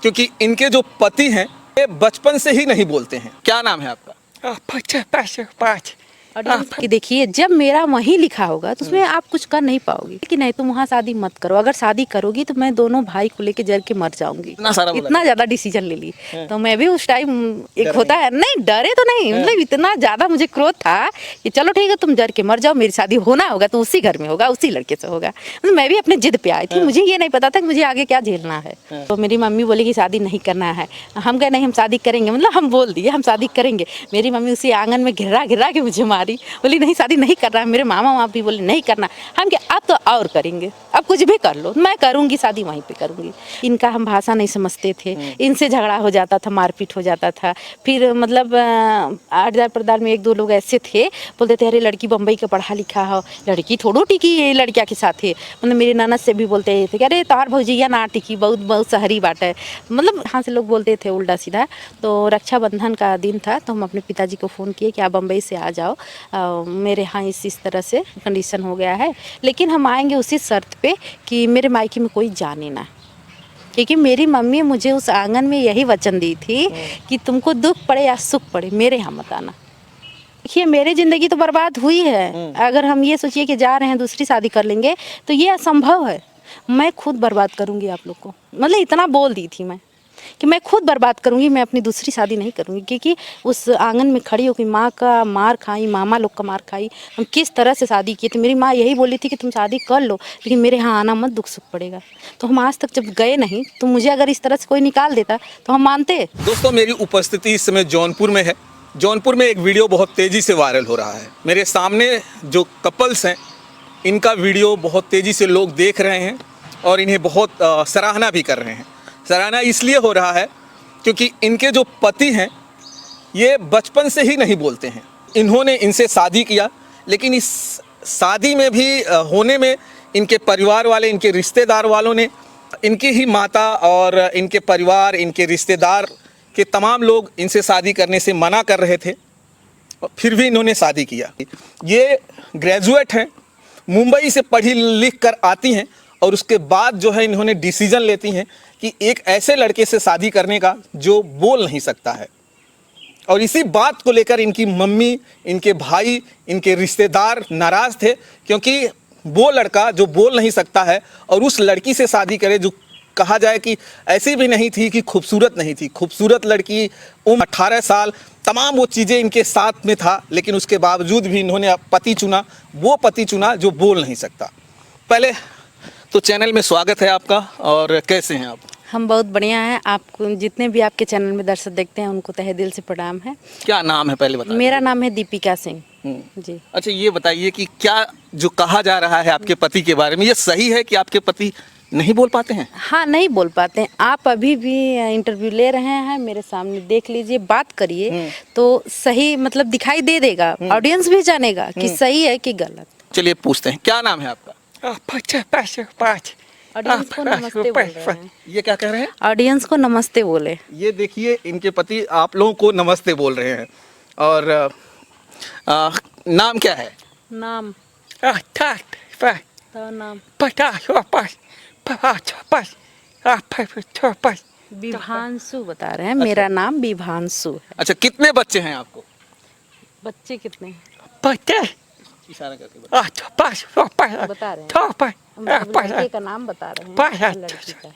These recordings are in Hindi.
क्योंकि इनके जो पति हैं ये बचपन से ही नहीं बोलते हैं। क्या नाम है आपका? पाँच कि देखिए, जब मेरा वहीं लिखा होगा तो उसमें आप कुछ कर नहीं पाओगे कि नहीं तुम वहाँ शादी मत करो। अगर शादी करोगी तो मैं दोनों भाई को लेके जर के मर जाऊंगी। इतना ज्यादा डिसीजन ले ली। तो मैं भी उस टाइम एक होता है नहीं, डरे तो नहीं, मतलब इतना ज्यादा मुझे क्रोध था कि चलो ठीक है तुम जर के मर जाओ, मेरी शादी होना होगा तो उसी घर में होगा, उसी लड़के से होगा। मतलब मैं भी अपने जिद पे आई थी, मुझे ये नहीं पता था कि मुझे आगे क्या झेलना है। तो मेरी मम्मी बोली कि शादी नहीं करना है। हम कहे नहीं हम शादी करेंगे, मतलब हम बोल दिए हम शादी करेंगे। मेरी मम्मी उसी आंगन में घिरा घिरा के मुझे मारी, बोली नहीं शादी नहीं करना है। मेरे मामा वहाँ भी बोले नहीं करना। हम क्या अब तो और करेंगे, अब कुछ भी कर लो, मैं करूँगी शादी वहीं पे करूँगी। इनका हम भाषा नहीं समझते थे, इनसे झगड़ा हो जाता था, मारपीट हो जाता था। फिर मतलब आठ प्रदार में एक दो लोग ऐसे थे, बोलते थे अरे लड़की बम्बई का पढ़ा लिखा हो, लड़की थोड़ो टिकी लड़किया के साथ है। मतलब मेरी ननद से भी बोलते थे कि अरे तार भौजिया ना टिकी, बहुत बहुत शहरी बात है। मतलब यहाँ से लोग बोलते थे उल्टा सीधा। तो रक्षाबंधन का दिन था तो हम अपने पिताजी को फ़ोन किए कि आप बम्बई से आ जाओ, मेरे यहाँ इस तरह से कंडीशन हो गया है, लेकिन हम आएंगे उसी शर्त पे कि मेरे मायके में कोई जाने ना। क्योंकि मेरी मम्मी मुझे उस आंगन में यही वचन दी थी कि तुमको दुख पड़े या सुख पड़े मेरे यहाँ मत आना। देखिए मेरी ज़िंदगी तो बर्बाद हुई है। अगर हम ये सोचिए कि जा रहे हैं दूसरी शादी कर लेंगे तो ये असंभव है। मैं खुद बर्बाद करूँगी आप लोग को, मतलब इतना बोल दी थी मैं कि मैं खुद बर्बाद करूंगी, मैं अपनी दूसरी शादी नहीं करूंगी। क्योंकि उस आंगन में खड़ी होकर माँ का मार खाई, मामा लोग का मार खाई, हम किस तरह से शादी की। तो मेरी माँ यही बोली थी कि तुम शादी कर लो लेकिन मेरे यहाँ आना मत, दुख सुख पड़ेगा। तो हम आज तक जब गए नहीं तो मुझे अगर इस तरह से कोई निकाल देता तो हम मानते। दोस्तों मेरी उपस्थिति इस समय जौनपुर में है। जौनपुर में एक वीडियो बहुत तेज़ी से वायरल हो रहा है। मेरे सामने जो कपल्स हैं इनका वीडियो बहुत तेज़ी से लोग देख रहे हैं और इन्हें बहुत सराहना भी कर रहे हैं। सराहना इसलिए हो रहा है क्योंकि इनके जो पति हैं ये बचपन से ही नहीं बोलते हैं। इन्होंने इनसे शादी किया, लेकिन इस शादी में भी होने में इनके परिवार वाले, इनके रिश्तेदार वालों ने, इनकी ही माता और इनके परिवार, इनके रिश्तेदार के तमाम लोग इनसे शादी करने से मना कर रहे थे, फिर भी इन्होंने शादी किया। ये ग्रेजुएट हैं, मुंबई से पढ़ी लिख कर आती हैं और उसके बाद जो है इन्होंने डिसीजन लेती हैं कि एक ऐसे लड़के से शादी करने का जो बोल नहीं सकता है। और इसी बात को लेकर इनकी मम्मी, इनके भाई, इनके रिश्तेदार नाराज़ थे क्योंकि वो लड़का जो बोल नहीं सकता है और उस लड़की से शादी करे जो कहा जाए कि ऐसी भी नहीं थी कि खूबसूरत नहीं थी, खूबसूरत लड़की, उम्र 18 साल, तमाम वो चीज़ें इनके साथ में था, लेकिन उसके बावजूद भी इन्होंने पति चुना, वो पति चुना जो बोल नहीं सकता। पहले तो चैनल में स्वागत है आपका, और कैसे हैं आप? हम बहुत बढ़िया हैं। आपको जितने भी आपके चैनल में दर्शक देखते हैं उनको तहे दिल से प्रणाम है। क्या नाम है पहले बताइए? मेरा नाम है दीपिका सिंह जी। अच्छा ये बताइए कि क्या जो कहा जा रहा है आपके पति के बारे में, ये सही है कि आपके पति नहीं बोल पाते हैं? हाँ नहीं बोल पाते हैं। आप अभी भी इंटरव्यू ले रहे हैं मेरे सामने, देख लीजिए, बात करिए तो सही मतलब दिखाई दे देगा, ऑडियंस भी जानेगा कि सही है कि गलत। चलिए पूछते हैं, क्या नाम है आपका? पाँच ऑडियंस को नमस्ते बोल रहे हैं। ये क्या कह रहे हैं? ऑडियंस को नमस्ते बोले। ये देखिए इनके पति आप लोगों को नमस्ते बोल रहे हैं। और नाम क्या है? नाम तो नाम विभांशु बता रहे हैं। मेरा नाम विभांशु है। अच्छा कितने बच्चे हैं आपको? बच्चे कितने हैं? इशारा करके बता रहे हैं। हम लड़के का नाम बता रहे हैं, लड़की का।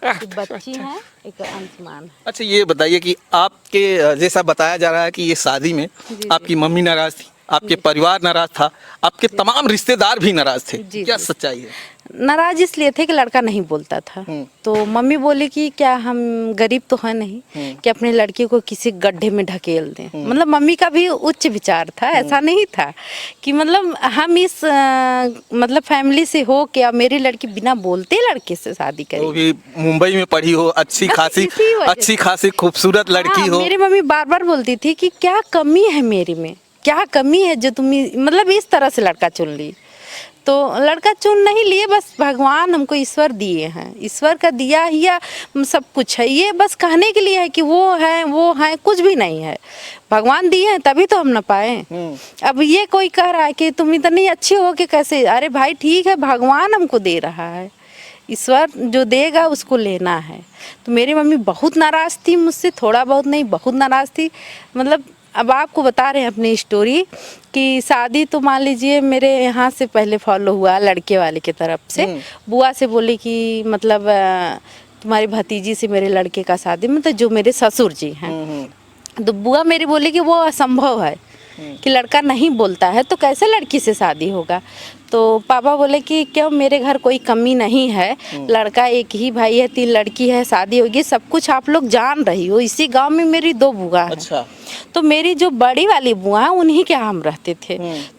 एक बच्ची है, एक अंशुमान है। अच्छा ये बताइए कि आपके जैसा बताया जा रहा है कि ये शादी में आपकी मम्मी नाराज थी, आपके परिवार नाराज था, आपके तमाम रिश्तेदार भी नाराज थे, क्या सच्चाई है? नाराज इसलिए थे कि लड़का नहीं बोलता था। तो मम्मी बोली कि क्या हम गरीब तो है नहीं कि अपने लड़की को किसी गड्ढे में ढकेल दें। मतलब मम्मी का भी उच्च विचार था, ऐसा नहीं था कि मतलब हम इस मतलब फैमिली से हो कि अब मेरी लड़की बिना बोलते लड़के से शादी करे, वो भी मुंबई में पढ़ी हो, अच्छी खासी खूबसूरत लड़की हो। मेरी मम्मी बार बार बोलती थी कि क्या कमी है मेरी में, क्या कमी है जो तुम मतलब इस तरह से लड़का चुन ली। तो लड़का चुन नहीं लिए, बस भगवान हमको ईश्वर दिए हैं, ईश्वर का दिया ही सब कुछ है। ये बस कहने के लिए है कि वो है, कुछ भी नहीं है। भगवान दिए हैं तभी तो हम न पाए। अब ये कोई कह रहा है कि तुम इतनी अच्छी हो कि कैसे, अरे भाई ठीक है, भगवान हमको दे रहा है, ईश्वर जो देगा उसको लेना है। तो मेरी मम्मी बहुत नाराज़ थी मुझसे, थोड़ा बहुत नहीं बहुत नाराज़ थी। मतलब अब आपको बता रहे हैं अपनी स्टोरी कि शादी तो मान लीजिए मेरे यहाँ से पहले फॉलो हुआ लड़के वाले की तरफ से। बुआ से बोली कि मतलब तुम्हारी भतीजी से मेरे लड़के का शादी, मतलब जो मेरे ससुर जी हैं। तो बुआ मेरी बोली कि वो असंभव है कि लड़का नहीं बोलता है तो कैसे लड़की से शादी होगा। तो पापा बोले कि क्यों, मेरे घर कोई कमी नहीं है, लड़का एक ही भाई है, 3 लड़की है, शादी होगी, सब कुछ आप लोग जान रही हो। इसी गांव में मेरी 2 बुआ हैं। अच्छा। तो मेरी जो बड़ी वाली बुआ है उन्हीं के यहाँ हम रहते थे।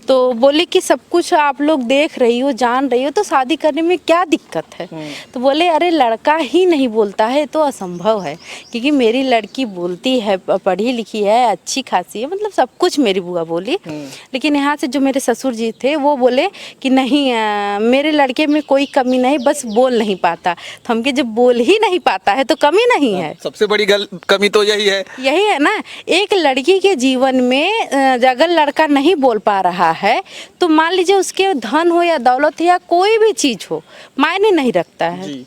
तो बोले कि सब कुछ आप लोग देख रही हो, जान रही हो, तो शादी करने में क्या दिक्कत है। तो बोले अरे लड़का ही नहीं बोलता है तो असंभव है, क्योंकि मेरी लड़की बोलती है, पढ़ी लिखी है, अच्छी खासी है, मतलब सब कुछ मेरी बुआ बोली। लेकिन यहाँ से जो मेरे ससुर जी थे वो बोले कि नहीं मेरे लड़के में कोई कमी नहीं, बस बोल नहीं पाता। तो हमके जब बोल ही नहीं पाता है तो कमी नहीं है। सबसे बड़ी कमी तो यही है ना। एक लड़की के जीवन में अगर लड़का नहीं बोल पा रहा है तो मान लीजिए उसके धन हो या दौलत या कोई भी चीज हो, मायने नहीं रखता है जी।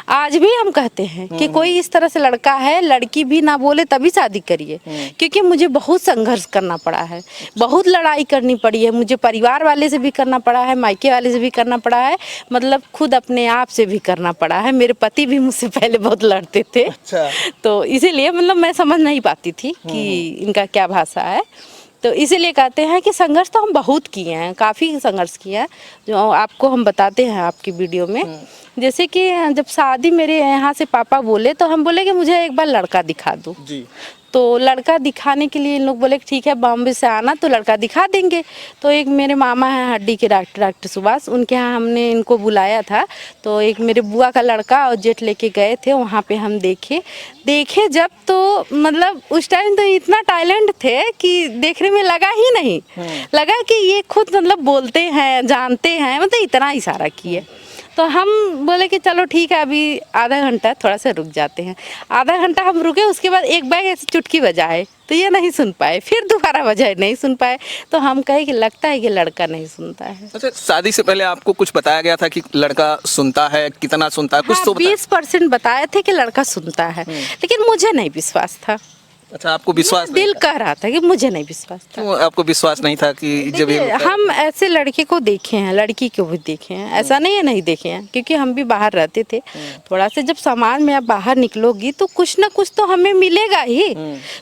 आज भी हम कहते हैं कि कोई इस तरह से लड़का है, लड़की भी ना बोले तभी शादी करिए। क्योंकि मुझे बहुत संघर्ष करना पड़ा है, बहुत लड़ाई करनी पड़ी है, मुझे परिवार वाले से भी करना पड़ा है, मायके वाले से भी करना पड़ा है, मतलब खुद अपने आप से भी करना पड़ा है। मेरे पति भी मुझसे पहले बहुत लड़ते थे। अच्छा। तो इसीलिए मतलब मैं समझ नहीं पाती थी कि इनका क्या भाषा है। तो इसीलिए कहते हैं कि संघर्ष तो हम बहुत किए हैं, काफ़ी संघर्ष किया है, जो आपको हम बताते हैं आपकी वीडियो में। जैसे कि जब शादी मेरे यहाँ से पापा बोले तो हम बोले कि मुझे एक बार लड़का दिखा दो जी। तो लड़का दिखाने के लिए इन लोग बोले ठीक है बॉम्बे से आना तो लड़का दिखा देंगे। तो एक मेरे मामा हैं हड्डी के डॉक्टर सुभाष, उनके यहाँ हमने इनको बुलाया था। तो एक मेरे बुआ का लड़का और जेठ लेके गए थे, वहाँ पे हम देखे जब तो मतलब उस टाइम तो इतना टैलेंट थे कि देखने में लगा ही नहीं, लगा कि ये खुद मतलब बोलते हैं, जानते हैं, मतलब इतना इशारा किए। तो हम बोले कि चलो ठीक है अभी आधा घंटा थोड़ा सा रुक जाते हैं। आधा घंटा हम रुके, उसके बाद एक बैग ऐसे चुटकी बजाए तो ये नहीं सुन पाए, फिर दोबारा बजाए नहीं सुन पाए। तो हम कहे कि लगता है कि लड़का नहीं सुनता है। अच्छा, शादी से पहले आपको कुछ बताया गया था कि लड़का सुनता है, कितना सुनता है? कुछ तो 20% बताए थे कि लड़का सुनता है, लेकिन मुझे नहीं विश्वास था। अच्छा, आपको विश्वास दिल कह रहा था कि मुझे नहीं विश्वास था। क्यों आपको विश्वास नहीं था कि जब ये हम ऐसे लड़के को देखे हैं, लड़की को भी देखे हैं, ऐसा नहीं है नहीं देखे हैं, क्योंकि हम भी बाहर रहते थे। थोड़ा सा जब समाज में आप बाहर निकलोगी तो कुछ ना कुछ तो हमें मिलेगा ही।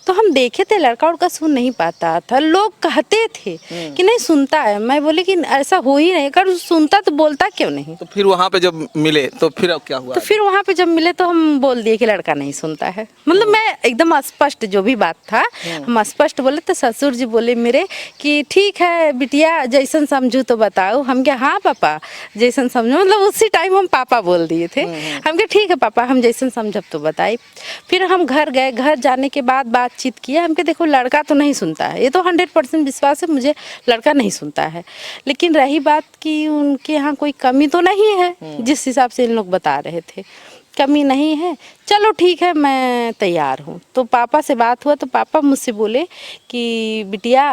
तो हम देखे थे लड़का उड़का सुन नहीं पाता था, लोग कहते थे कि नहीं सुनता है। मैं बोली कि ऐसा हो ही नहीं, अगर सुनता तो बोलता क्यों नहीं। तो फिर वहाँ पे जब मिले तो फिर अब क्या हुआ? तो फिर वहाँ पे जब मिले तो हम बोल दिए कि लड़का नहीं सुनता है। मतलब मैं एकदम स्पष्ट जो भी बात था हम स्पष्ट बोले। तो ससुर जी बोले मेरे कि ठीक है बिटिया जैसन समझू तो बताओ। हम क्या हाँ पापा जैसन समझो, मतलब उसी टाइम हम पापा बोल दिए थे। हम क्या ठीक है पापा हम जैसन समझब तो बताइए। फिर हम घर गए, घर जाने के बाद बातचीत किया। हम क्या देखो लड़का तो नहीं सुनता है, ये तो 100% विश्वास है मुझे, लड़का नहीं सुनता है। लेकिन रही बात कि उनके यहाँ कोई कमी तो नहीं है, जिस हिसाब से इन लोग बता रहे थे कमी नहीं है, चलो ठीक है मैं तैयार हूँ। तो पापा से बात हुआ तो पापा मुझसे बोले कि बिटिया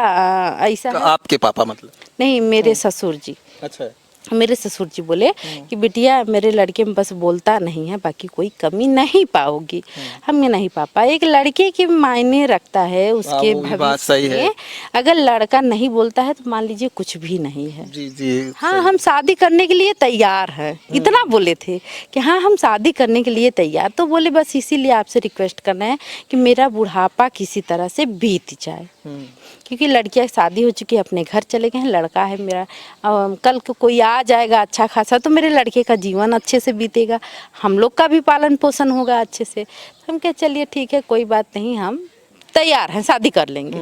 ऐसा तो है। आपके पापा मतलब? नहीं मेरे ससुर जी। अच्छा। मेरे ससुर जी बोले कि बिटिया मेरे लड़के में बस बोलता नहीं है, बाकी कोई कमी नहीं पाओगी। हमने नहीं पापा, एक लड़के के मायने रखता है उसके भविष्य में। अगर लड़का नहीं बोलता है तो मान लीजिए कुछ भी नहीं है। जी जी। हाँ हम शादी करने के लिए तैयार हैं, इतना बोले थे कि हाँ हम शादी करने के लिए तैयार। तो बोले बस इसीलिए आपसे रिक्वेस्ट करना है कि मेरा बुढ़ापा किसी तरह से बीत जाए, क्योंकि लड़कियां शादी हो चुकी है, अपने घर चले गए हैं, लड़का है मेरा। कल को कोई आ जाएगा अच्छा खासा तो मेरे लड़के का जीवन अच्छे से बीतेगा, हम लोग का भी पालन पोषण होगा अच्छे से। हम क्या चलिए ठीक है कोई बात नहीं, हम तैयार हैं, शादी कर लेंगे।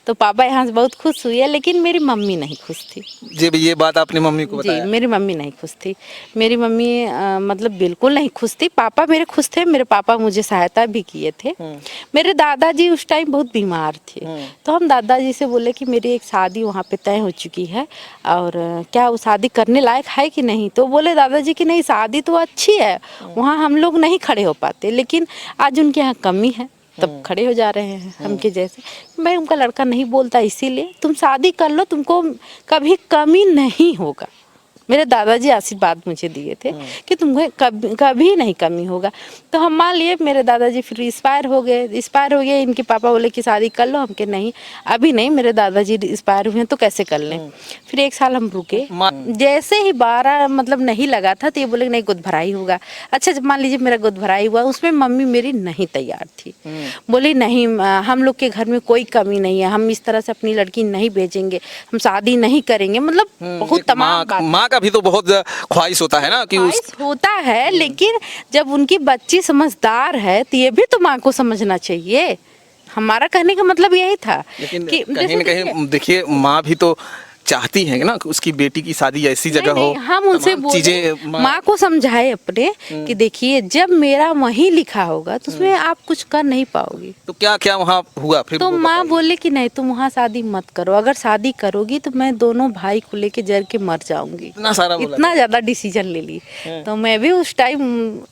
तो पापा यहाँ से बहुत खुश हुए, लेकिन मेरी मम्मी नहीं खुश थी। जी ये बात आपने मम्मी को बताया? जी मेरी मम्मी नहीं खुश थी। मेरी मम्मी मतलब बिल्कुल नहीं खुश थी। पापा मेरे खुश थे, मेरे पापा मुझे सहायता भी किए थे। मेरे दादाजी उस टाइम बहुत बीमार थे। तो हम दादाजी से बोले कि मेरी एक शादी वहाँ पे तय हो चुकी है और क्या वो शादी करने लायक है कि नहीं। तो बोले दादाजी कि नहीं शादी तो अच्छी है, वहाँ हम लोग नहीं खड़े हो पाते, लेकिन आज उनके यहाँ कमी है तब खड़े हो जा रहे हैं हमके जैसे। मैं उनका लड़का नहीं बोलता, इसीलिए तुम शादी कर लो, तुमको कभी कमी नहीं होगा। मेरे दादाजी आशीर्वाद मुझे दिए थे कि तुम्हें कभी कभी नहीं कमी होगा। तो हम मान लिए, मेरे दादाजी फिर एक्सपायर हो गए। इनके पापा बोले कि शादी कर लो, हमके नहीं अभी नहीं, मेरे दादाजी एक्सपायर हुए हैं तो कैसे कर लें। फिर 1 साल हम रुके, जैसे ही 12 मतलब नहीं लगा था तो ये बोले नहीं गोद भराई होगा। अच्छा जब मान लीजिए मेरा गोद भराई हुआ, उसमें मम्मी मेरी नहीं तैयार थी, बोली नहीं हम लोग के घर में कोई कमी नहीं है, हम इस तरह से अपनी लड़की नहीं भेजेंगे, हम शादी नहीं करेंगे, मतलब बहुत तमाम बात। माँ का भी तो बहुत ख्वाहिश होता है ना कि उस ख्वाहिश होता है, लेकिन जब उनकी बच्ची समझदार है तो ये भी तो माँ को समझना चाहिए। हमारा कहने का मतलब यही था लेकिन कि कहीं न कहीं देखिए माँ भी तो चाहती है ना कि उसकी बेटी की शादी ऐसी जगह हो। हम उनसे बोले, माँ को समझाए अपने कि देखिए जब मेरा वहीं लिखा होगा तो उसमें आप कुछ कर नहीं पाओगी। तो क्या क्या वहाँ हुआ फिर? तो माँ बोले कि नहीं तुम वहाँ शादी मत करो, अगर शादी करोगी तो मैं दोनों भाई को लेके जर के मर जाऊंगी। इतना ज्यादा डिसीजन ले ली। तो मैं भी उस टाइम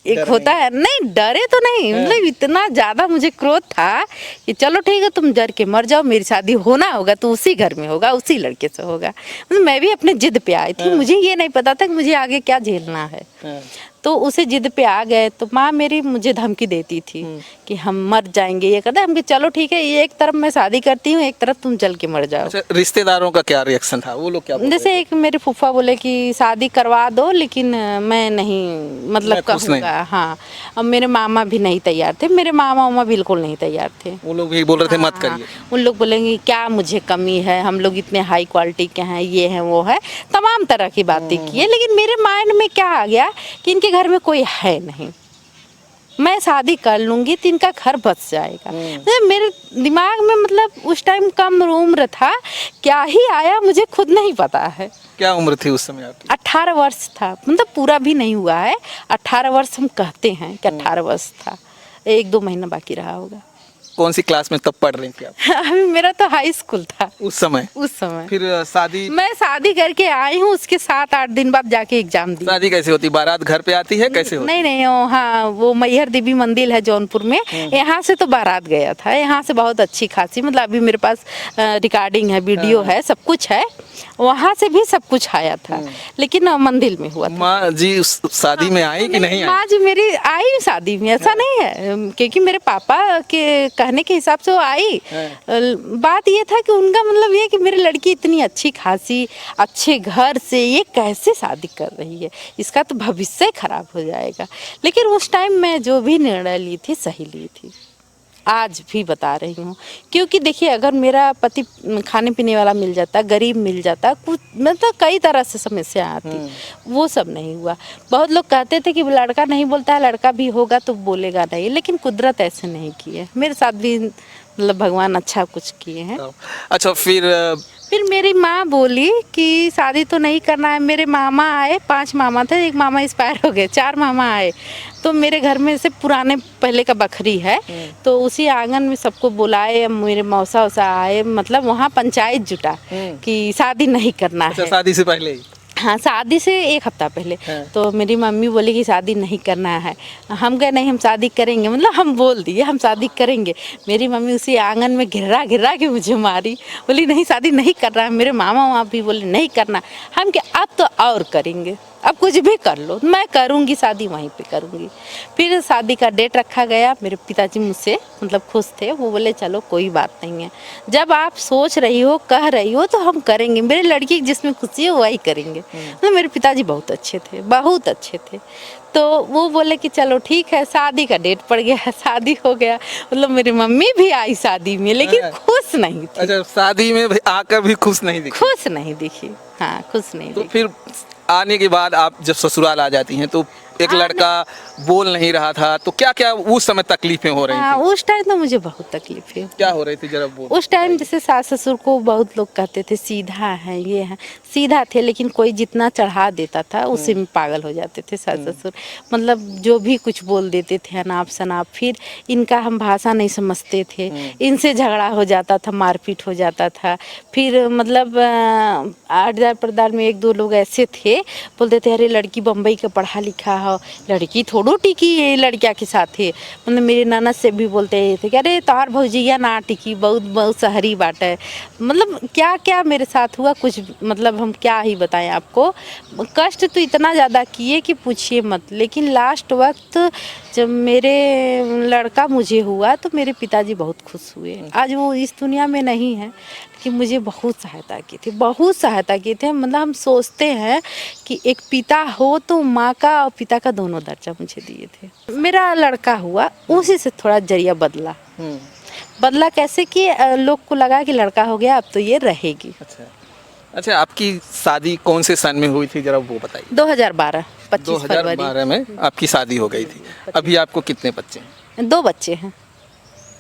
एक होता है नहीं, डरे तो नहीं, मतलब इतना ज्यादा मुझे क्रोध था कि चलो ठीक है तुम जर के मर जाओ, मेरी शादी होना होगा तो उसी घर में होगा, उसी लड़के से होगा। मतलब मैं भी अपने जिद पे आई थी, मुझे ये नहीं पता था कि मुझे आगे क्या झेलना है। तो उसे जिद पे आ गए तो माँ मेरी मुझे धमकी देती थी कि हम मर जाएंगे, ये करते हम चलो ठीक है, ये एक तरफ मैं शादी करती हूँ, एक तरफ तुम जल के मर जाओ। अच्छा, रिश्तेदारों का क्या रिएक्शन था? वो लोग क्या बोल रहे थे? जैसे एक मेरे फूफा बोले कि शादी करवा दो, लेकिन मैं नहीं मतलब कहूँगा। हाँ, अब मेरे मामा भी नहीं तैयार थे, मेरे मामा बिल्कुल नहीं तैयार थे। वो लोग भी बोल रहे थे मत करिए। उन लोग बोलेंगे क्या मुझे कमी है, हम लोग इतने हाई क्वालिटी के हैं, ये है वो है, तमाम तरह की बातें की है। लेकिन मेरे माइंड में क्या आ गया कि इनके घर में कोई है नहीं, मैं शादी कर लूंगी तो इनका घर बच जाएगा। मतलब मेरे दिमाग में मतलब उस टाइम कम उम्र था, क्या ही आया मुझे खुद नहीं पता है। क्या उम्र थी उस समय आपकी? 18 वर्ष था, मतलब पूरा भी नहीं हुआ है, 18 वर्ष हम कहते हैं कि 18 वर्ष था, 1-2 महीना बाकी रहा होगा। कौन सी क्लास में तब पढ़ रही थी आप? अभी मेरा तो हाई स्कूल था उस समय। फिर शादी? मैं शादी करके आई हूँ, उसके 7-8 दिन बाद जाके एग्जाम दी। शादी कैसे होती? बारात घर पे आती है कैसे होती? नहीं हाँ, वो मैहर देवी मंदिर है जौनपुर में, यहाँ से तो बारात गया था, यहाँ से बहुत अच्छी खासी, मतलब अभी मेरे पास रिकॉर्डिंग है, वीडियो है, सब कुछ है, वहाँ से भी सब कुछ आया था, लेकिन मंदिर में हुआ था। माँ जी उस शादी में आई कि नहीं आई? माँ जी मेरी आई शादी में, ऐसा नहीं है, क्योंकि मेरे पापा के कहने के हिसाब से वो आई। बात ये था कि उनका मतलब ये कि मेरी लड़की इतनी अच्छी खासी अच्छे घर से ये कैसे शादी कर रही है, इसका तो भविष्य खराब हो जाएगा। लेकिन उस टाइम मैं जो भी निर्णय ली थी सही ली थी, आज भी बता रही हूँ। क्योंकि देखिए अगर मेरा पति खाने पीने वाला मिल जाता, गरीब मिल जाता, कुछ मतलब कई तरह से समस्या आती, वो सब नहीं हुआ। बहुत लोग कहते थे कि लड़का नहीं बोलता है, लड़का भी होगा तो बोलेगा नहीं, लेकिन कुदरत ऐसे नहीं की है, मेरे साथ भी मतलब भगवान अच्छा कुछ किए हैं। अच्छा, फिर मेरी माँ बोली कि शादी तो नहीं करना है। मेरे मामा आए, 5 मामा थे, एक मामा एक्सपायर हो गए, 4 मामा आए। तो मेरे घर में से पुराने पहले का बकरी है, तो उसी आंगन में सबको बुलाए, मेरे मौसा वौसा आए, मतलब वहाँ पंचायत जुटा कि शादी नहीं करना है। शादी से पहले ही? हाँ, शादी से 1 हफ्ता पहले। तो मेरी मम्मी बोली कि शादी नहीं करना है, हम कहे नहीं हम शादी करेंगे, मतलब हम बोल दिए हम शादी करेंगे। मेरी मम्मी उसी आंगन में घिरा के मुझे मारी, बोली नहीं शादी नहीं करना है। मेरे मामा वहाँ भी बोले नहीं करना, हम क्या अब तो और करेंगे, अब कुछ भी कर लो, मैं करूँगी शादी, वहीं पे करूँगी। फिर शादी का डेट रखा गया, मेरे पिताजी मुझसे मतलब खुश थे, वो बोले चलो कोई बात नहीं है, जब आप सोच रही हो कह रही हो तो हम करेंगे, मेरी लड़की जिसमें खुशी है वही करेंगे। तो मेरे पिताजी बहुत अच्छे थे, बहुत अच्छे थे। तो वो बोले कि चलो ठीक है, शादी का डेट पड़ गया, शादी हो गया। मतलब मेरी मम्मी भी आई शादी में, लेकिन खुश नहीं थी। अच्छा, शादी में आकर भी खुश नहीं दिखी? खुश नहीं दिखी, हाँ खुश नहीं तो दिखी। फिर आने के बाद आप जब ससुराल आ जाती हैं तो एक लड़का बोल नहीं रहा था, तो क्या क्या उस समय तकलीफें हो रही थी? उस टाइम तो मुझे बहुत तकलीफें। क्या हो रही थी जरा बोल। उस टाइम जैसे सास ससुर को बहुत लोग कहते थे सीधा है, ये है, सीधा थे, लेकिन कोई जितना चढ़ा देता था उसी में पागल हो जाते थे सास ससुर। मतलब जो भी कुछ बोल देते थे अनाप शनाप, फिर इनका हम भाषा नहीं समझते थे, इनसे झगड़ा हो जाता था, मारपीट हो जाता था। फिर मतलब आड़दार पर्दार में 1-2 लोग ऐसे थे, बोलते थे अरे लड़की बम्बई का पढ़ा लिखा हो लड़की थोड़ो टिकी है लड़किया के साथ है। मतलब मेरे ननद से भी बोलते थे कि अरे तार भौजिया ना टिकी बहुत बहुत शहरी बाट है। मतलब क्या क्या मेरे साथ हुआ कुछ मतलब हम क्या ही बताएं आपको। कष्ट तो इतना ज़्यादा किए कि पूछिए मत। लेकिन लास्ट वक्त जब मेरे लड़का मुझे हुआ तो मेरे पिताजी बहुत खुश हुए। आज वो इस दुनिया में नहीं है कि मुझे बहुत सहायता की थी, बहुत सहायता की थे। मतलब हम सोचते हैं कि एक पिता हो तो माँ का और पिता का दोनों दर्जा मुझे दिए थे। मेरा लड़का हुआ उसी से थोड़ा जरिया बदला। बदला कैसे कि लोग को लगा कि लड़का हो गया अब तो ये रहेगी। अच्छा, आपकी शादी कौन से सन में हुई थी, जरा वो बताइए। 2012 25 फरवरी 2012 में आपकी शादी हो गई थी। अभी आपको कितने बच्चे हैं? 2 बच्चे हैं,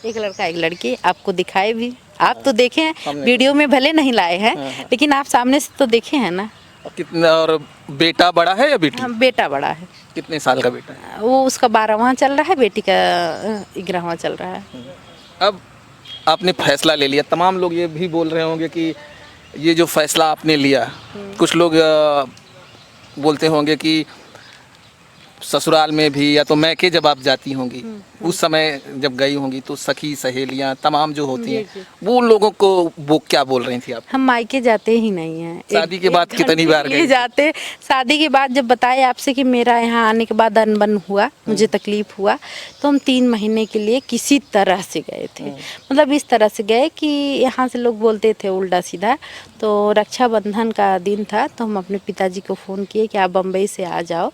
एक लड़का एक लड़की। आपको दिखाए भी, आप तो देखे हैं वीडियो में, भले नहीं लाए हैं लेकिन आप सामने से तो देखे हैं ना। कितना, और बेटा बड़ा है या बेटी? हाँ, बेटा बड़ा है। कितने साल का बेटा है? वो उसका 12वां चल रहा है, बेटी का 11वां चल रहा है। अब आपने फैसला ले लिया, तमाम लोग ये भी बोल रहे होंगे कि ये जो फैसला आपने लिया, कुछ लोग बोलते होंगे कि ससुराल में भी या तो मैके जब आप जाती होंगी उस समय जब गई होंगी तो सखी सहेलियां तमाम जो होती हैं वो लोगों को वो क्या बोल रही थी आप? हम मायके जाते ही नहीं हैं। शादी के बाद कितनी बार गए? जाते शादी के बाद जब बताए आपसे कि मेरा यहाँ आने के बाद अनबन हुआ, मुझे तकलीफ हुआ, तो हम 3 महीने के लिए किसी तरह से गए थे। मतलब इस तरह से गए कि यहाँ से लोग बोलते थे उल्टा सीधा। तो रक्षाबंधन का दिन था तो हम अपने पिताजी को फ़ोन किए कि आप बम्बई से आ जाओ,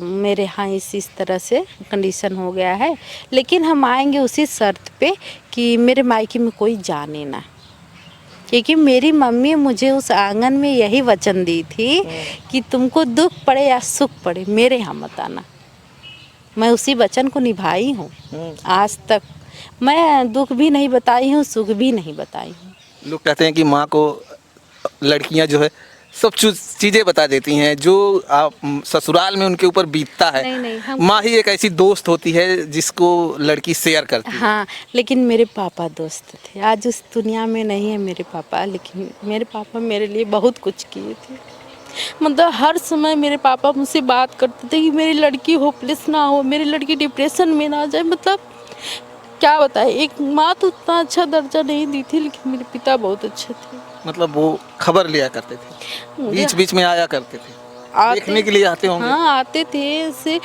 मेरे यहाँ इस तरह से कंडीशन हो गया है, लेकिन हम आएंगे उसी शर्त पे कि मेरे मायके में कोई जाने ना। क्योंकि मेरी मम्मी मुझे उस आंगन में यही वचन दी थी कि तुमको दुख पड़े या सुख पड़े मेरे यहाँ मत आना। मैं उसी वचन को निभाई हूँ आज तक। मैं दुख भी नहीं बताई हूँ, सुख भी नहीं बताई हूँ। लोग कहते हैं कि माँ को लड़कियां जो है सब चीज़ें बता देती हैं जो आप ससुराल में उनके ऊपर बीतता है। नहीं, माँ ही एक ऐसी दोस्त होती है जिसको लड़की शेयर करती है। हाँ, लेकिन मेरे पापा दोस्त थे। आज उस दुनिया में नहीं है मेरे पापा, लेकिन मेरे पापा मेरे लिए बहुत कुछ किए थे। मतलब हर समय मेरे पापा मुझसे बात करते थे कि मेरी लड़की होपलेस ना हो, मेरी लड़की डिप्रेशन में ना जाए। मतलब क्या बताए, एक माँ तो उतना अच्छा दर्जा नहीं दी थी, लेकिन मेरे पिता बहुत अच्छे थे। मतलब वो खबर लिया करते थे, बीच बीच में आया करते थे, देखने के लिए आते होंगे। हाँ, आते थे। ऐसे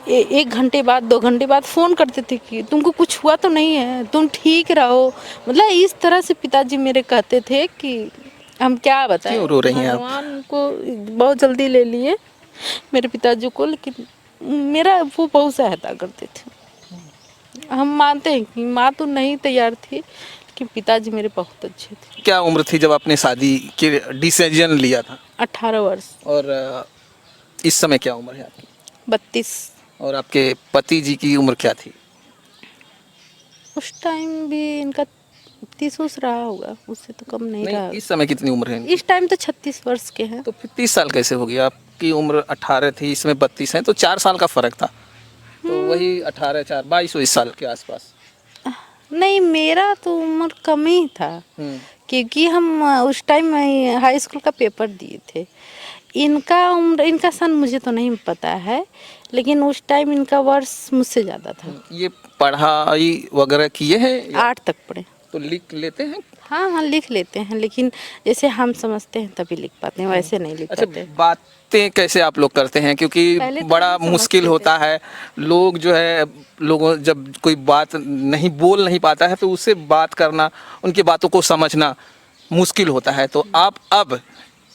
1 घंटे बाद 2 घंटे बाद फ़ोन करते थे कि तुमको कुछ हुआ तो नहीं है, तुम ठीक रहो। मतलब इस तरह से पिताजी मेरे कहते थे कि हम क्या बताएं। क्यों रो रही हैं आप? भगवान को बहुत जल्दी ले लिए मेरे पिताजी को, लेकिन मेरा वो बहुत सहायता करते थे। हम मानते हैं कि माँ तो नहीं तैयार थी, लेकिन पिताजी मेरे बहुत अच्छे थे। क्या उम्र थी जब आपने शादी के डिसीजन लिया था? 18 वर्ष। और इस समय क्या उम्र है आपकी? 32। और आपके पति जी की उम्र क्या थी? उस टाइम भी इनका 30 रहा होगा, उससे तो कम नहीं रहा। इस समय कितनी उम्र है इनकी? इस टाइम तो 36 वर्ष के हैं। तो फिर 30 साल कैसे हो गया? आपकी उम्र 18 थी, इसमें 32 है, तो 4 साल का फर्क था। तो वही 18 4 22 साल के आसपास। नहीं, मेरा तो उम्र कम ही था, क्योंकि हम उस टाइम हाई स्कूल का पेपर दिए थे। इनका उम्र, इनका सन मुझे तो नहीं पता है, लेकिन उस टाइम इनका वर्ष मुझसे ज़्यादा था। ये पढ़ाई वगैरह किए हैं? 8 तक पढ़े। तो लिख लेते हैं? हाँ, लिख लेते हैं, लेकिन जैसे हम समझते हैं तभी लिख पाते हैं, वैसे नहीं लिख पाते। बातें कैसे आप लोग करते हैं? क्योंकि पहले तो बड़ा नहीं मुश्किल समझते होता है। लोग जो है, लोगों जब कोई बात नहीं बोल नहीं पाता है तो उससे बात करना, उनकी बातों को समझना मुश्किल होता है। तो आप अब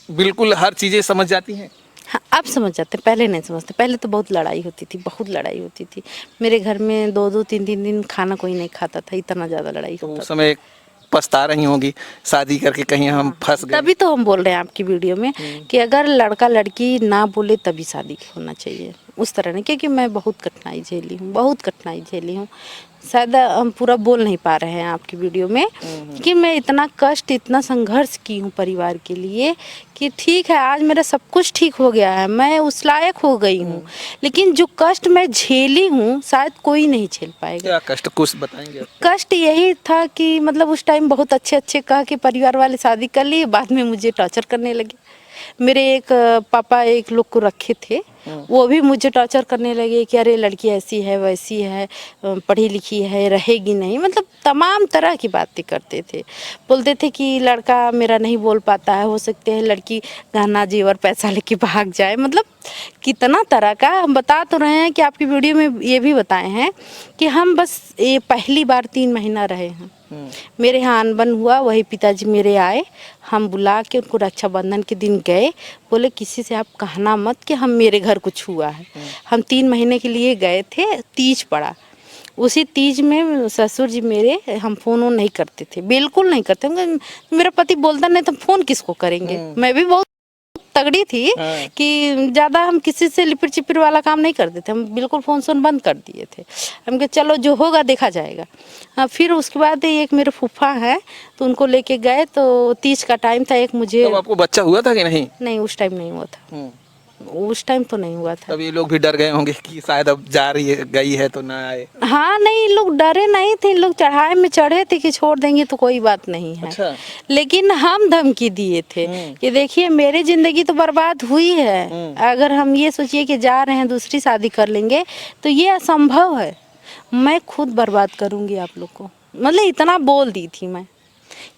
बिल्कुल हर चीज़ें समझ जाती हैं? हाँ, अब समझ जाते, पहले नहीं समझते। पहले तो बहुत लड़ाई होती थी, बहुत लड़ाई होती थी। मेरे घर में 2-2 3-3 दिन खाना कोई नहीं खाता था, इतना ज़्यादा लड़ाई तो होता उस समय पछता रही होंगी शादी करके, कहीं हम फंस गए। तभी तो हम बोल रहे हैं आपकी वीडियो में कि अगर लड़का लड़की ना बोले तभी शादी होना चाहिए, उस तरह नहीं। क्योंकि मैं बहुत कठिनाई झेली हूँ, बहुत कठिनाई झेली हूँ। शायद हम पूरा बोल नहीं पा रहे हैं आपकी वीडियो में कि मैं इतना कष्ट, इतना संघर्ष की हूँ परिवार के लिए कि ठीक है, आज मेरा सब कुछ ठीक हो गया है, मैं उस लायक हो गई हूँ, लेकिन जो कष्ट मैं झेली हूँ शायद कोई नहीं झेल पाएगा। क्या कष्ट, कुछ बताएंगे? कष्ट यही था कि मतलब उस टाइम बहुत अच्छे अच्छे कह के परिवार वाले शादी कर लिए, बाद में मुझे टॉर्चर करने लगे। मेरे एक पापा एक लोग को रखे थे वो भी मुझे टॉर्चर करने लगे कि अरे लड़की ऐसी है वैसी है, पढ़ी लिखी है, रहेगी नहीं, मतलब तमाम तरह की बातें करते थे। बोलते थे कि लड़का मेरा नहीं बोल पाता है, हो सकते है लड़की गहना जेवर पैसा लेके भाग जाए, मतलब कितना तरह का। हम बता तो रहे हैं कि आपकी वीडियो में ये भी बताए हैं कि हम बस ये पहली बार 3 महीना रहे हैं। मेरे यहाँ अनबन हुआ, वही पिताजी मेरे आए, हम बुला के उनको रक्षाबंधन के दिन गए, बोले किसी से आप कहना मत कि हम मेरे घर कुछ हुआ है। हम 3 महीने के लिए गए थे, तीज पड़ा, उसी तीज में ससुर जी मेरे, हम फ़ोन नहीं करते थे, बिल्कुल नहीं करते। मेरा पति बोलता नहीं तो फ़ोन किसको करेंगे। मैं भी बहुत तगड़ी थी कि ज़्यादा हम किसी से लिपिर चिपिर वाला काम नहीं करते थे, हम बिल्कुल फ़ोन सोन बंद कर दिए थे। हम कहे चलो जो होगा देखा जाएगा। हाँ, फिर उसके बाद एक मेरे फूफा है तो उनको लेके गए, तो तीज का टाइम था। एक मुझे तो आपको बच्चा हुआ था कि नहीं? नहीं, उस टाइम नहीं हुआ था, उस टाइम तो नहीं हुआ था। तब ये लोग भी डर गए होंगे कि शायद अब जा रही है, गई है तो ना आए। हाँ नहीं, लोग डरे नहीं थे, लोग चढ़ाई में चढ़े थे कि छोड़ देंगे तो कोई बात नहीं है। अच्छा। लेकिन हम धमकी दिए थे कि देखिए मेरी जिंदगी तो बर्बाद हुई है, अगर हम ये सोचिए कि जा रहे हैं दूसरी शादी कर लेंगे तो ये असंभव है, मैं खुद बर्बाद करूँगी आप लोग को, मतलब इतना बोल दी थी मैं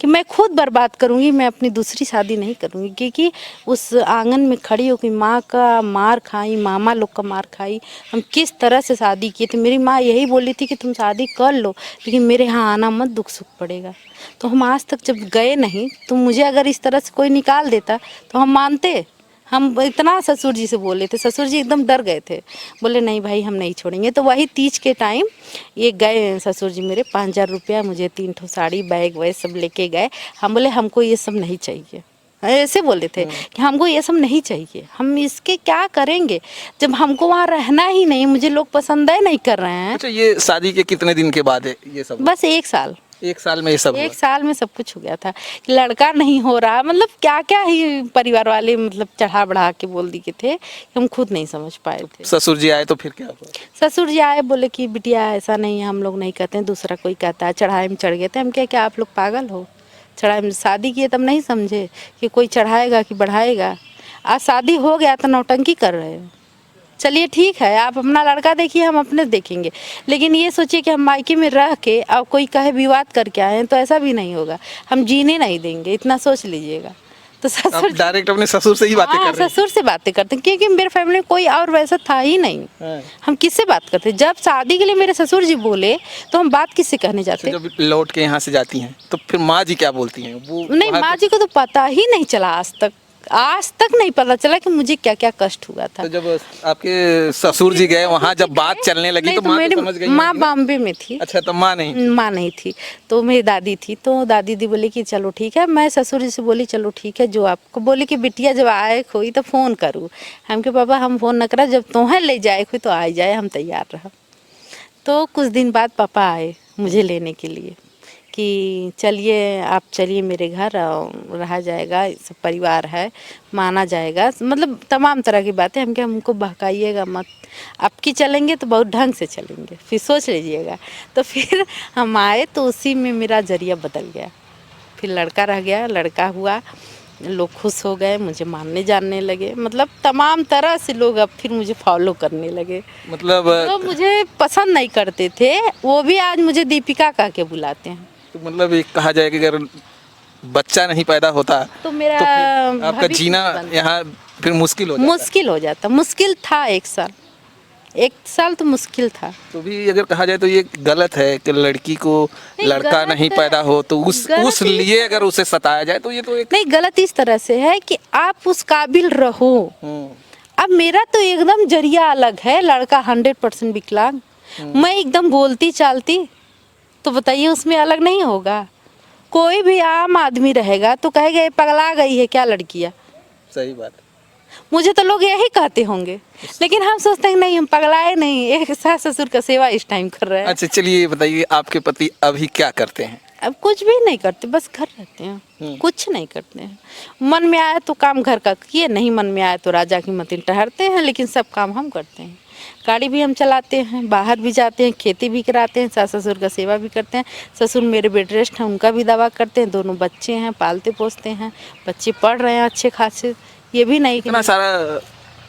कि मैं खुद बर्बाद करूंगी, मैं अपनी दूसरी शादी नहीं करूंगी। क्योंकि उस आंगन में खड़ी होकर माँ का मार खाई, मामा लोग का मार खाई, हम किस तरह से शादी किए थे। मेरी माँ यही बोली थी कि तुम शादी कर लो लेकिन मेरे यहाँ आना मत, दुख सुख पड़ेगा। तो हम आज तक जब गए नहीं, तो मुझे अगर इस तरह से कोई निकाल देता तो हम मानते। हम इतना ससुर जी से बोले थे, ससुर जी एकदम डर गए थे, बोले नहीं भाई हम नहीं छोड़ेंगे। तो वही तीज के टाइम ये गए ससुर जी मेरे, 5,000 रुपया, मुझे 3 ठो साड़ी, बैग वैग सब लेके गए। हम बोले हमको ये सब नहीं चाहिए, ऐसे बोले थे कि हमको ये सब नहीं चाहिए, हम इसके क्या करेंगे जब हमको वहाँ रहना ही नहीं, मुझे लोग पसंद है नहीं कर रहे हैं। अच्छा, ये शादी के कितने दिन के बाद है ये सब? बस 1 साल। 1 साल में ये सब हुआ? 1 साल में सब कुछ हो गया था कि लड़का नहीं हो रहा, मतलब क्या क्या ही परिवार वाले मतलब चढ़ा बढ़ा के बोल दिए थे कि हम खुद नहीं समझ पाए थे। ससुर जी आए तो फिर क्या हुआ? ससुर जी आए, बोले कि बिटिया ऐसा नहीं है, हम लोग नहीं कहते हैं, दूसरा कोई कहता है, चढ़ाई में चढ़ गए थे। हम क्या आप लोग पागल हो, चढ़ाई में शादी किए तब नहीं समझे कि कोई चढ़ाएगा कि बढ़ाएगा? आज शादी हो गया तो नौटंकी कर रहे हैं। चलिए ठीक है, आप अपना लड़का देखिए, हम अपने देखेंगे, लेकिन ये सोचिए कि हम मायके में रह के और कोई कहे विवाद करके आए हैं तो ऐसा भी नहीं होगा, हम जीने नहीं देंगे, इतना सोच लीजिएगा। तो ससुर डायरेक्ट अपने ससुर से ही बातें कर रहे हैं? ससुर से बातें करते हैं, क्योंकि मेरे फैमिली में कोई और वैसा था ही नहीं। हम किससे बात करते? जब शादी के लिए मेरे ससुर जी बोले तो हम बात किससे कहने जाते? जब लौट के यहाँ से जाती हैं तो फिर माँ जी क्या बोलती हैं? वो नहीं, माँ जी को तो पता ही नहीं चला, आज तक नहीं पता चला कि मुझे क्या क्या कष्ट हुआ था। तो जब आपके ससुर जी गए वहाँ, जब बात चलने लगी तो माँ तो समझ गई? माँ बॉम्बे में थी। अच्छा, तो माँ नहीं थी, तो मेरी दादी थी। तो दादी दी बोली कि चलो ठीक है, मैं ससुर जी से बोली चलो ठीक है, जो आपको बोली कि बिटिया जब आए खोई तो फ़ोन करूँ। हम के पापा हम फ़ोन न करा, जब तुम्हें ले जाए खोई तो आ जाए, हम तैयार रहा। तो कुछ दिन बाद पापा आए मुझे लेने के लिए कि चलिए आप चलिए मेरे घर, रहा जाएगा, सब परिवार है, माना जाएगा, मतलब तमाम तरह की बातें। हम क्या हमको बहकाइएगा मत, आपकी चलेंगे तो बहुत ढंग से चलेंगे, फिर सोच लीजिएगा। तो फिर हम आए तो उसी में मेरा जरिया बदल गया, फिर लड़का रह गया, लड़का हुआ, लोग खुश हो गए, मुझे मानने जानने लगे, मतलब तमाम तरह से लोग अब फिर मुझे फॉलो करने लगे। मतलब तो मुझे पसंद नहीं करते थे, वो भी आज मुझे दीपिका कह के बुलाते हैं। तो मतलब ये कहा जाए कि अगर बच्चा नहीं पैदा होता तो मेरा तो फिर आपका जीना यहाँ फिर मुश्किल हो जाता। मुश्किल था 1 साल, 1 साल तो मुश्किल था। तो भी अगर कहा जाए तो ये गलत है कि लड़की को लड़का नहीं पैदा हो तो उस लिए अगर उसे सताया जाए तो ये तो एक नहीं, गलत इस तरह से है कि आप उस काबिल रहो। अब मेरा तो एकदम जरिया अलग है, लड़का 100% विकलांग, मैं एकदम बोलती चालती, तो बताइए उसमें अलग नहीं होगा? कोई भी आम आदमी रहेगा तो कहेगा ये पगला गई है क्या लड़कियाँ। सही बात है। मुझे तो लोग यही कहते होंगे, लेकिन हम सोचते हैं नहीं, हम पगलाए नहीं, एक सास ससुर का सेवा इस टाइम कर रहे हैं। अच्छा चलिए ये बताइए, आपके पति अभी क्या करते हैं? अब कुछ भी नहीं करते, बस घर रहते हैं, कुछ नहीं करते हैं। मन में आए तो काम घर का किए, नहीं मन में आए तो राजा की मतीन ठहरते हैं, लेकिन सब काम हम करते हैं। गाड़ी भी हम चलाते हैं, बाहर भी जाते हैं, खेती भी कराते हैं, सास ससुर का सेवा भी करते हैं। ससुर मेरे बेड रेस्ट हैं, उनका भी दवा करते हैं, दोनों बच्चे हैं, पालते पोसते हैं, बच्चे पढ़ रहे हैं अच्छे खासे। ये भी नहीं इतना सारा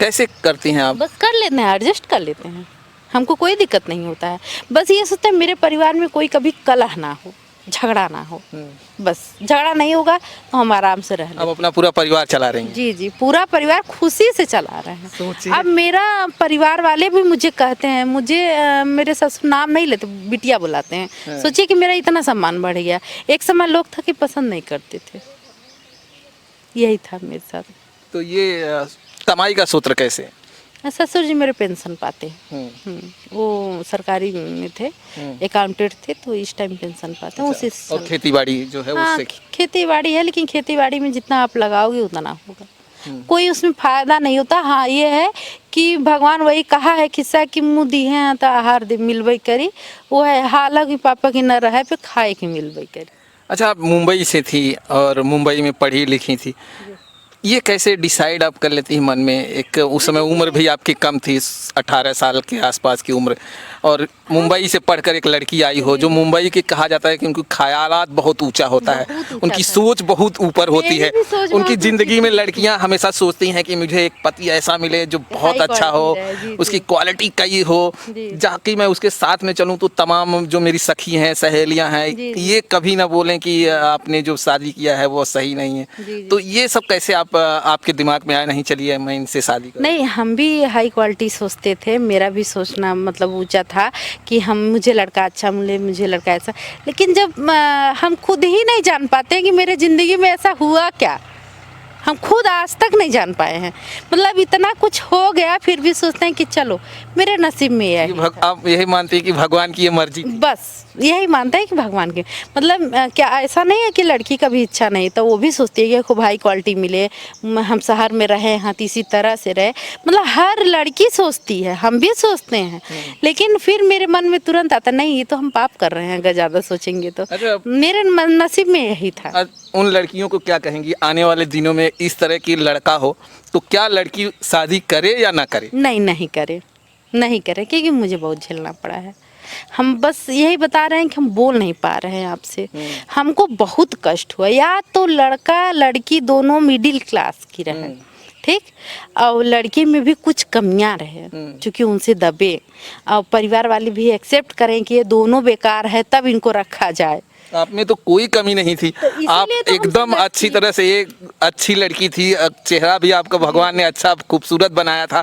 कैसे करती हैं आप? बस कर लेते हैं, एडजस्ट कर लेते हैं, हमको कोई दिक्कत नहीं होता है। बस ये सोचते हैं मेरे परिवार में कोई कभी कलह ना हो, झगड़ा ना हो, बस झगड़ा नहीं होगा तो हम आराम से रह लें। अब अपना पूरा परिवार चला रही हैं। जी जी, पूरा परिवार खुशी से चला रहे हैं। सोचिए। अब मेरा परिवार वाले भी मुझे कहते हैं, मुझे मेरे ससुर नाम नहीं लेते, बिटिया बुलाते हैं। सोचिए कि मेरा इतना सम्मान बढ़ गया। एक समय लोग था कि पसंद नहीं करते थे, यही था मेरे साथ। तो ये कमाई का सूत्र कैसे? ससुर जी मेरे पेंशन पाते हैं। वो सरकारी में थे, अकाउंटेंट थे, तो इस टाइम पेंशन पाते हैं उसी से। और खेती बाड़ी जो है हाँ, उससे? खेती बाड़ी है, लेकिन खेती बाड़ी में जितना आप लगाओगे उतना होगा, कोई उसमें फायदा नहीं होता। हाँ ये है कि भगवान वही कहा है किस्सा कि मुँह दी है तो आहार दे मिलबई करी, वो है हालांकि पापा की न रहे पे खाए की मिलबई करी। अच्छा, आप मुंबई से थी और मुंबई में पढ़ी लिखी थी, ये कैसे डिसाइड आप कर लेती हैं मन में? एक उस समय उम्र भी आपकी कम थी, 18 साल के आसपास की उम्र, और मुंबई से पढ़कर एक लड़की आई हो जो मुंबई की कहा जाता है कि उनकी ख्यालात बहुत ऊंचा होता है, उनकी सोच बहुत ऊपर होती है। उनकी ज़िंदगी में लड़कियां हमेशा सोचती हैं कि मुझे एक पति ऐसा मिले जो बहुत अच्छा हो, उसकी क्वालिटी कई हो, जाकि मैं उसके साथ में चलूँ तो तमाम जो मेरी सखी हैं, सहेलियाँ हैं, ये कभी ना बोलें कि आपने जो शादी किया है वो सही नहीं है। तो ये सब कैसे आपके दिमाग में आया, नहीं चलिए मैं इनसे शादी करूं? नहीं, हम भी हाई क्वालिटी सोचते थे, मेरा भी सोचना मतलब ऊंचा था कि मुझे लड़का अच्छा मिले, मुझे लड़का ऐसा। लेकिन जब हम खुद ही नहीं जान पाते कि मेरे ज़िंदगी में ऐसा हुआ क्या, हम खुद आज तक नहीं जान पाए हैं। मतलब इतना कुछ हो गया फिर भी सोचते हैं कि चलो मेरे नसीब में ये है। आप यही मानते हैं कि भगवान की ये मर्जी थी? बस यही मानता है कि भगवान के, मतलब क्या ऐसा नहीं है कि लड़की का भी इच्छा नहीं, तो वो भी सोचती है कि खूब हाई क्वालिटी मिले, हम शहर में रहे हाँ इसी तरह से रहे। मतलब हर लड़की सोचती है, हम भी सोचते हैं, लेकिन फिर मेरे मन में तुरंत आता नहीं ये तो हम पाप कर रहे हैं अगर ज़्यादा सोचेंगे तो। अच्छा, मेरे नसीब में यही था। उन लड़कियों को क्या कहेंगी आने वाले दिनों में इस तरह की लड़का हो तो क्या लड़की शादी करे या ना करे? नहीं करे, नहीं करे, क्योंकि मुझे बहुत झेलना पड़ा है। हम बस यही बता रहे हैं कि हम बोल नहीं पा रहे हैं आपसे, हमको बहुत कष्ट हुआ। या तो लड़का लड़की दोनों मिडिल क्लास की रहे, ठीक, और लड़की में भी कुछ कमियां रहे क्योंकि उनसे दबे, और परिवार वाले भी एक्सेप्ट करें कि ये दोनों बेकार है तब इनको रखा जाए। आप में तो कोई कमी नहीं थी, आप तो एकदम अच्छी तरह से एक अच्छी लड़की थी, चेहरा भी आपका भगवान ने अच्छा खूबसूरत बनाया था,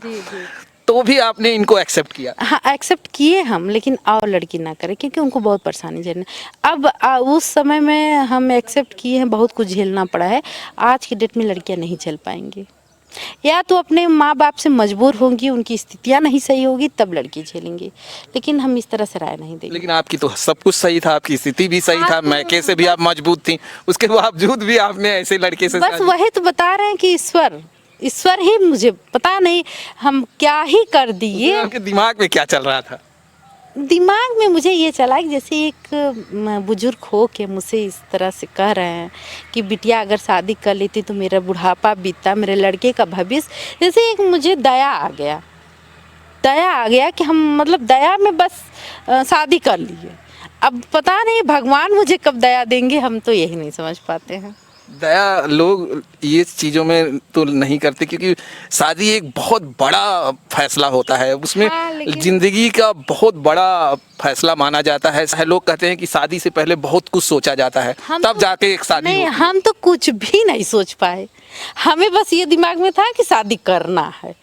तो भी आपने इनको एक्सेप्ट किया। हाँ एक्सेप्ट किए हम, लेकिन और लड़की ना करे क्योंकि उनको बहुत परेशानी झेलना। अब उस समय में हम एक्सेप्ट किए हैं, बहुत कुछ झेलना पड़ा है। आज की डेट में लड़कियां नहीं झेल पाएंगी, या तो अपने माँ बाप से मजबूर होंगी, उनकी स्थितियाँ नहीं सही होगी तब लड़की झेलेंगी, लेकिन हम इस तरह से राय नहीं देंगे। लेकिन आपकी तो सब कुछ सही था, आपकी स्थिति भी सही था, मैके से भी आप मजबूत थी, उसके बावजूद भी आपने ऐसे लड़के से बस वही तो बता रहे हैं कि ईश्वर ही, मुझे पता नहीं हम क्या ही कर दिए। आपके दिमाग में क्या चल रहा था? दिमाग में मुझे ये चला कि जैसे एक बुजुर्ग हो के मुझसे इस तरह से कह रहे हैं कि बिटिया अगर शादी कर लेती तो मेरा बुढ़ापा बीतता, मेरे लड़के का भविष्य। जैसे एक मुझे दया आ गया कि हम मतलब दया में बस शादी कर लिए। अब पता नहीं भगवान मुझे कब दया देंगे, हम तो यही नहीं समझ पाते हैं। दया लोग ये चीज़ों में तो नहीं करते क्योंकि शादी एक बहुत बड़ा फैसला होता है, उसमें जिंदगी का बहुत बड़ा फैसला माना जाता है। लोग कहते हैं कि शादी से पहले बहुत कुछ सोचा जाता है तब जाके एक शादी नहीं, होती है। हम तो कुछ भी नहीं सोच पाए, हमें बस ये दिमाग में था कि शादी करना है।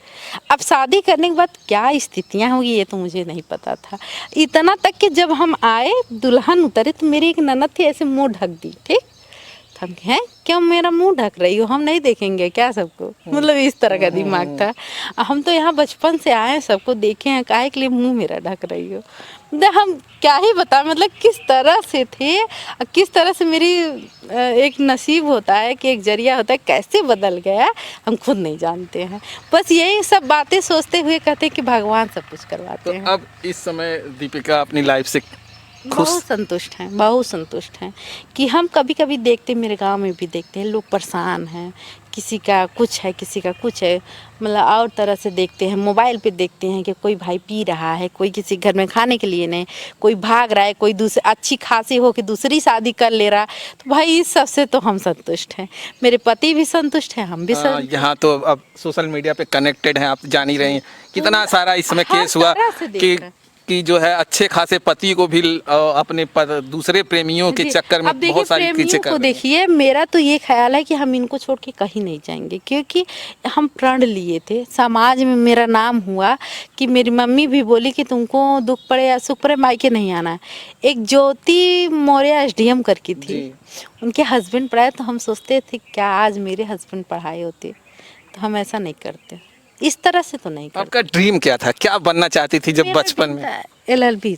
अब शादी करने के बाद क्या स्थितियाँ होगी ये तो मुझे नहीं पता था। इतना तक कि जब हम आए दुल्हन उतरे तो मेरी एक ननद थी, ऐसे मुँह ढक दी, ठीक, हम हैं क्यों मेरा मुंह ढक रही हो, हम नहीं देखेंगे क्या सबको, मतलब इस तरह का दिमाग था। हम तो यहाँ बचपन से आए हैं, सबको देखे हैं, काहे के लिए मुंह मेरा ढक रही हो। मतलब हम क्या ही बता, मतलब किस तरह से थे, किस तरह से मेरी एक नसीब होता है कि एक जरिया होता है, कैसे बदल गया हम खुद नहीं जानते हैं। बस यही सब बातें सोचते हुए कहते हैं कि भगवान सब कुछ करवाते हैं। अब इस समय दीपिका अपनी लाइफ से बहुत संतुष्ट हैं कि हम कभी कभी देखते, मेरे गांव में भी देखते हैं, लोग परेशान हैं, किसी का कुछ है, किसी का कुछ है, मतलब और तरह से देखते हैं, मोबाइल पे देखते हैं कि कोई भाई पी रहा है, कोई किसी घर में खाने के लिए नहीं, कोई भाग रहा है, कोई दूसरी अच्छी खासी हो कि दूसरी शादी कर ले रहा, तो भाई इस सब से तो हम संतुष्ट हैं, मेरे पति भी संतुष्ट हैं, हम भी संतुष्ट। यहाँ तो अब सोशल मीडिया पे कनेक्टेड हैं, आप जान ही रही हैं कितना सारा इसमें हर केस हुआ तरह से देख कि रहे हैं। कि जो है अच्छे खासे पति को भी अपने दूसरे प्रेमियों के जी, चक्कर में अब देखिए बहुत सारी चीजें प्रेमियों कर को रहे हैं। देखिए, मेरा तो ये ख्याल है कि हम इनको छोड़ के कहीं नहीं जाएंगे, क्योंकि हम प्रण लिए थे, समाज में मेरा नाम हुआ कि मेरी मम्मी भी बोली कि तुमको दुख पड़े या सुख पड़े मायके नहीं आना है। एक ज्योति मौर्य एसडीएम करके थी, जी। उनके हस्बैंड पढ़ाए, तो हम सोचते थे क्या आज मेरे हस्बैंड पढ़ाए होते, तो हम ऐसा नहीं करते, इस तरह से तो नहीं करते। आपका ड्रीम क्या था, क्या बनना चाहती थी जब बचपन में? LLB,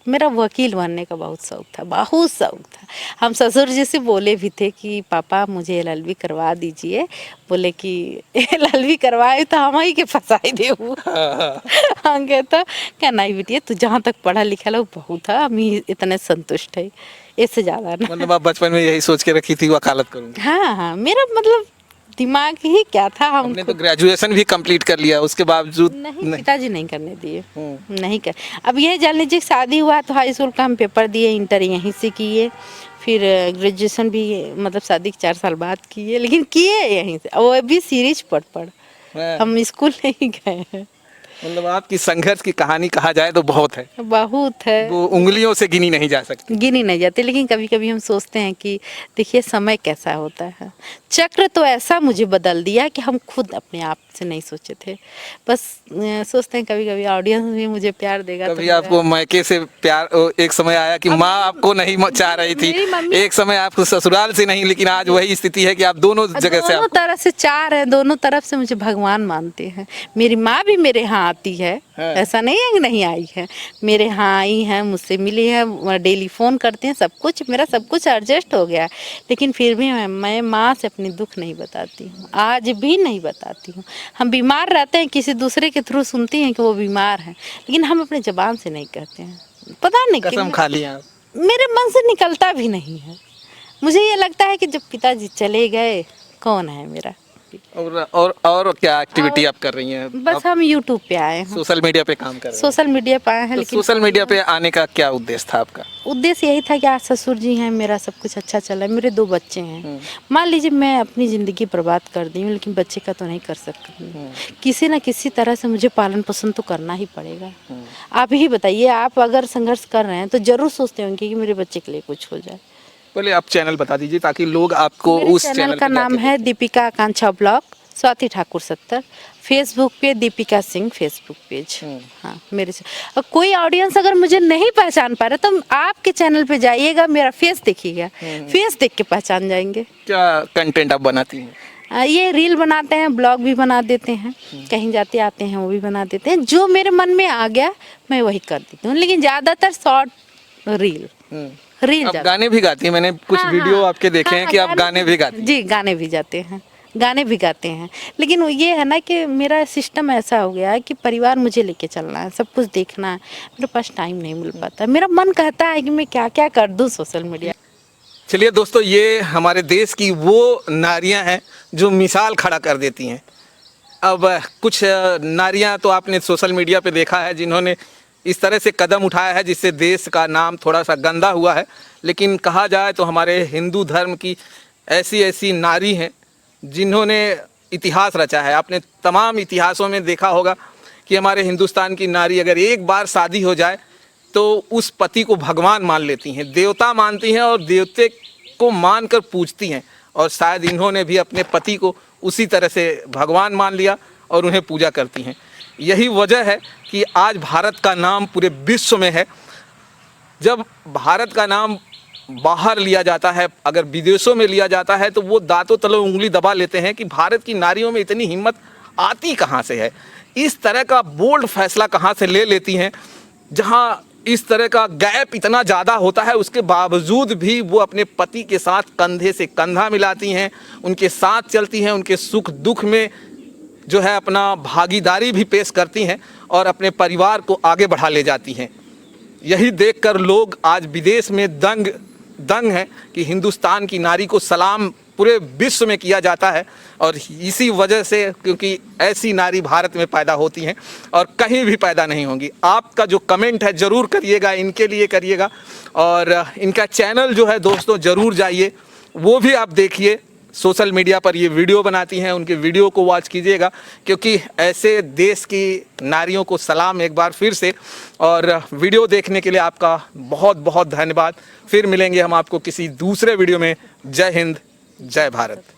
मेरा वकील बनने का बहुत शौक था, बहुत शौक था। हम ससुर जी से बोले भी थे कि पापा मुझे LLB करवा दीजिए, बोले कि LLB करवाए तो हम ही के फंसाई दे। हम कहता क्या नहीं बेटिए, तू जहाँ तक पढ़ा लिखा लो बहुत है, हम ही इतने संतुष्ट है, इससे ज़्यादा ना। मतलब आप बचपन में यही सोच के रखी थी वकालत करूंगी? हाँ हाँ, मेरा मतलब दिमाग ही क्या था, हम हमने तो ग्रेजुएशन भी कंप्लीट कर लिया, उसके बावजूद नहीं, पिताजी नहीं करने दिए, नहीं कर। अब ये जान लीजिए शादी हुआ तो हाई स्कूल का हम पेपर दिए, इंटर यहीं से किए, फिर ग्रेजुएशन भी मतलब शादी के 4 साल बाद किए, लेकिन किए यहीं से, वो भी सीरीज पढ़ हम स्कूल नहीं गए हैं। मतलब आपकी संघर्ष की कहानी कहा जाए तो बहुत है, बहुत है, वो उंगलियों से गिनी नहीं जा सकती। गिनी नहीं जाती, लेकिन कभी कभी हम सोचते हैं कि देखिए समय कैसा होता है, चक्र तो ऐसा मुझे बदल दिया कि हम खुद अपने आप से नहीं सोचे थे। बस सोचते हैं कभी कभी ऑडियंस भी मुझे प्यार देगा। कभी आपको मायके से प्यार, एक समय आया कि माँ आपको नहीं चाह रही थी, एक समय आपको ससुराल से नहीं, लेकिन आज वही स्थिति है कि आप दोनों जगह से, दोनों तरफ से चार है, दोनों तरफ से मुझे भगवान मानते हैं। मेरी माँ भी मेरे यहाँ आती है, ऐसा नहीं है कि नहीं आई है, मेरे यहाँ आई है, मुझसे मिली है, डेली फ़ोन करते हैं, सब कुछ मेरा सब कुछ एडजस्ट हो गया, लेकिन फिर भी मैं माँ से अपनी दुख नहीं बताती हूँ, आज भी नहीं बताती हूँ। हम बीमार रहते हैं, किसी दूसरे के थ्रू सुनती हैं कि वो बीमार है, लेकिन हम अपने ज़बान से नहीं कहते हैं, पता नहीं कसम खा लिया आप? मेरे मन से निकलता भी नहीं है। मुझे ये लगता है कि जब पिताजी चले गए कौन है मेरा। और क्या एक्टिविटी आप कर रही हैं? बस हम यूट्यूब पे आए हैं, सोशल मीडिया पे काम कर रहे हैं? सोशल मीडिया पे आए हैं, तो लेकिन सोशल मीडिया पे आने का क्या उद्देश्य था आपका? उद्देश्य यही था कि आज ससुर जी हैं, मेरा सब कुछ अच्छा चल रहा है, मेरे 2 बच्चे हैं। मान लीजिए मैं अपनी ज़िंदगी बर्बाद कर दी हूँ, लेकिन बच्चे का तो नहीं कर सकती, किसी न किसी तरह से मुझे पालन पोषण तो करना ही पड़ेगा। आप ही बताइए, आप अगर संघर्ष कर रहे हैं तो जरूर सोचते होंगे कि मेरे बच्चे के लिए कुछ हो जाए। पहले आप चैनल बता दीजिए ताकि लोग आपको मेरे उस चैनल पे का नाम जाके है दीपिका आकांक्षा ब्लॉग, स्वाति ठाकुर 70, फेसबुक पे दीपिका सिंह फेसबुक पेज। हाँ, मेरे से और कोई ऑडियंस अगर मुझे नहीं पहचान पा रहा तो आपके चैनल पे जाइएगा, मेरा फेस देखिएगा, फेस देख के पहचान जाएंगे। क्या कंटेंट आप बनाती हैं? ये रील बनाते हैं, ब्लॉग भी बना देते हैं, कहीं जाते आते हैं वो भी बना देते हैं, जो मेरे मन में आ गया मैं वही कर देती हूँ, लेकिन ज़्यादातर शॉर्ट रील आप गाने भी गाती हैं, मैंने कुछ वीडियो आपके देखे हैं कि आप गाने भी गाती हैं। जी, गाने भी जाते हैं, गाने भी गाते हैं, लेकिन ये है ना कि मेरा सिस्टम ऐसा हो गया है कि परिवार मुझे लेके चलना है, सब कुछ देखना है, मेरे पास टाइम नहीं मिल पाता। मेरा मन कहता है कि मैं क्या क्या कर दूँ सोशल मीडिया। चलिए दोस्तों, ये हमारे देश की वो नारियां हैं जो मिसाल खड़ा कर देती हैं। अब कुछ नारियां तो आपने सोशल मीडिया पे देखा है जिन्होंने इस तरह से कदम उठाया है जिससे देश का नाम थोड़ा सा गंदा हुआ है, लेकिन कहा जाए तो हमारे हिंदू धर्म की ऐसी ऐसी नारी हैं जिन्होंने इतिहास रचा है। आपने तमाम इतिहासों में देखा होगा कि हमारे हिंदुस्तान की नारी अगर एक बार शादी हो जाए तो उस पति को भगवान मान लेती हैं, देवता मानती हैं और देवते को मानकर पूजती हैं, और शायद इन्होंने भी अपने पति को उसी तरह से भगवान मान लिया और उन्हें पूजा करती हैं। यही वजह है कि आज भारत का नाम पूरे विश्व में है। जब भारत का नाम बाहर लिया जाता है, अगर विदेशों में लिया जाता है, तो वो दांतों तले उंगली दबा लेते हैं कि भारत की नारियों में इतनी हिम्मत आती कहाँ से है, इस तरह का बोल्ड फैसला कहाँ से ले लेती हैं। जहाँ इस तरह का गैप इतना ज़्यादा होता है उसके बावजूद भी वो अपने पति के साथ कंधे से कंधा मिलाती हैं, उनके साथ चलती हैं, उनके सुख दुख में जो है अपना भागीदारी भी पेश करती हैं और अपने परिवार को आगे बढ़ा ले जाती हैं। यही देखकर लोग आज विदेश में दंग हैं कि हिंदुस्तान की नारी को सलाम पूरे विश्व में किया जाता है। और इसी वजह से, क्योंकि ऐसी नारी भारत में पैदा होती हैं और कहीं भी पैदा नहीं होंगी। आपका जो कमेंट है ज़रूर करिएगा, इनके लिए करिएगा। और इनका चैनल जो है दोस्तों ज़रूर जाइए, वो भी आप देखिए। सोशल मीडिया पर ये वीडियो बनाती हैं, उनके वीडियो को वॉच कीजिएगा, क्योंकि ऐसे देश की नारियों को सलाम एक बार फिर से। और वीडियो देखने के लिए आपका बहुत बहुत धन्यवाद। फिर मिलेंगे हम आपको किसी दूसरे वीडियो में। जय हिंद, जय भारत।